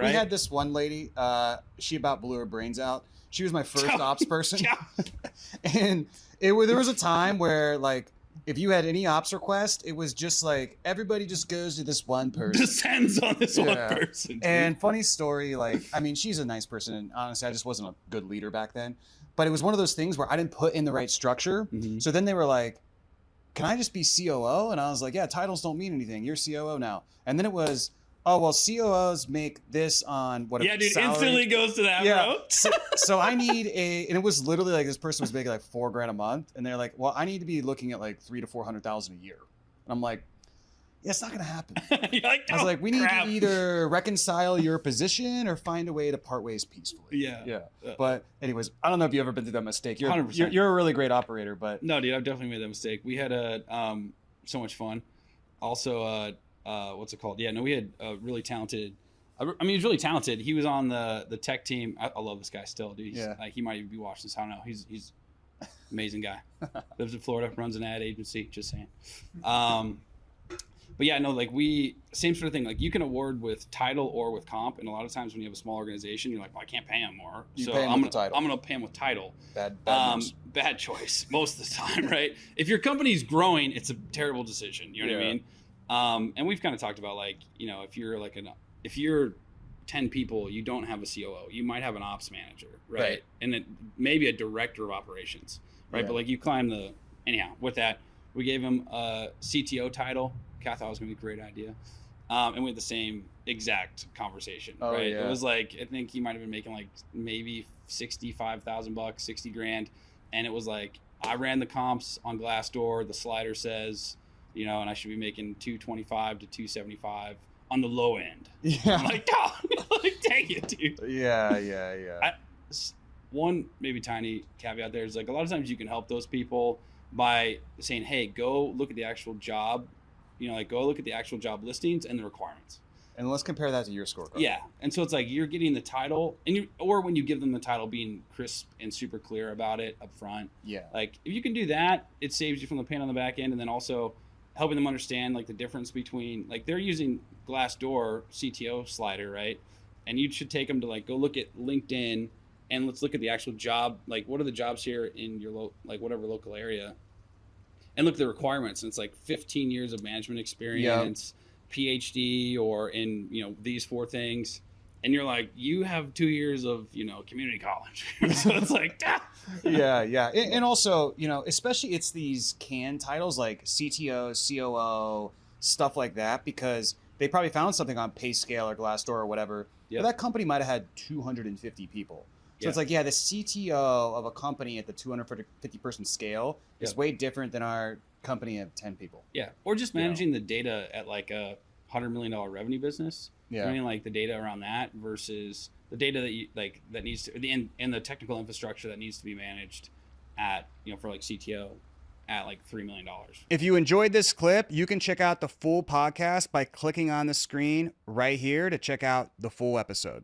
we had this one lady, she about blew her brains out. She was my first ops person. And there was a time where, like, if you had any ops request, it was just like everybody just goes to this one person. Descends on this one person. Dude. And funny story, like, I mean, she's a nice person, and honestly, I just wasn't a good leader back then. But it was one of those things where I didn't put in the right structure. Mm-hmm. So then they were like, "Can I just be COO?" And I was like, "Yeah, titles don't mean anything. You're COO now." And then it was, "Oh, well, COOs make this on what?" Yeah, dude, salary. Instantly goes to that, bro. So I need and it was literally like this person was making like $4,000 a month, and they're like, "Well, I need to be looking at like $300,000 to $400,000 a year." And I'm like, "Yeah, it's not gonna happen." Like, I was like, "We need to either reconcile your position or find a way to part ways peacefully." Yeah. But anyways, I don't know if you've ever been through that mistake. You're 100%. You're a really great operator, but no, dude, I've definitely made that mistake. We had so much fun. Also, what's it called? Yeah, no, we had a really talented. I mean, he's really talented. He was on the tech team. I love this guy still, dude. Like, he might even be watching this. I don't know. He's amazing guy. Lives in Florida, runs an ad agency. Just saying. But yeah, no, like same sort of thing. Like, you can award with title or with comp, and a lot of times when you have a small organization, you're like, well, I can't pay him more, so I'm gonna pay him with title. Bad choice most of the time, right? If your company's growing, it's a terrible decision. You know what I mean? And we've kind of talked about, like, you know, if you're 10 people, you don't have a COO. You might have an ops manager, right? And it maybe a director of operations, right? But like, you climb anyhow. With that, we gave him a CTO title. Kat thought it was gonna be a great idea, and we had the same exact conversation. Right? It was like, I think he might have been making like maybe $65,000, $60,000, and it was like, I ran the comps on Glassdoor. The slider says, you know, and I should be making 225 to 275 on the low end. I'm like, oh, like, dang it, dude. Yeah. One maybe tiny caveat there is, like, a lot of times you can help those people by saying, hey, go look at the actual job, you know, like, go look at the actual job listings and the requirements. And let's compare that to your scorecard. Yeah. And so it's like, you're getting the title, or when you give them the title, being crisp and super clear about it up front. Yeah. Like, if you can do that, it saves you from the pain on the back end, and then also helping them understand, like, the difference between, like, they're using Glassdoor CTO slider, right? And you should take them to, like, go look at LinkedIn, and let's look at the actual job. Like, what are the jobs here in your whatever local area, and look at the requirements. And it's like 15 years of management experience, PhD, or in, you know, these 4 things. And you're like, you have 2 years of, you know, community college. So it's like, yeah. And also, you know, especially it's these canned titles like CTO, COO, stuff like that, because they probably found something on PayScale or Glassdoor or whatever. But that company might have had 250 people. So it's like, the CTO of a company at the 250 person scale is way different than our company of 10 people. Yeah. Or just managing the data at like a $100 million revenue business. Yeah. I mean, like, the data around that versus the data that you like, that needs to, and the technical infrastructure that needs to be managed at, you know, for like CTO at like $3 million. If you enjoyed this clip, you can check out the full podcast by clicking on the screen right here to check out the full episode.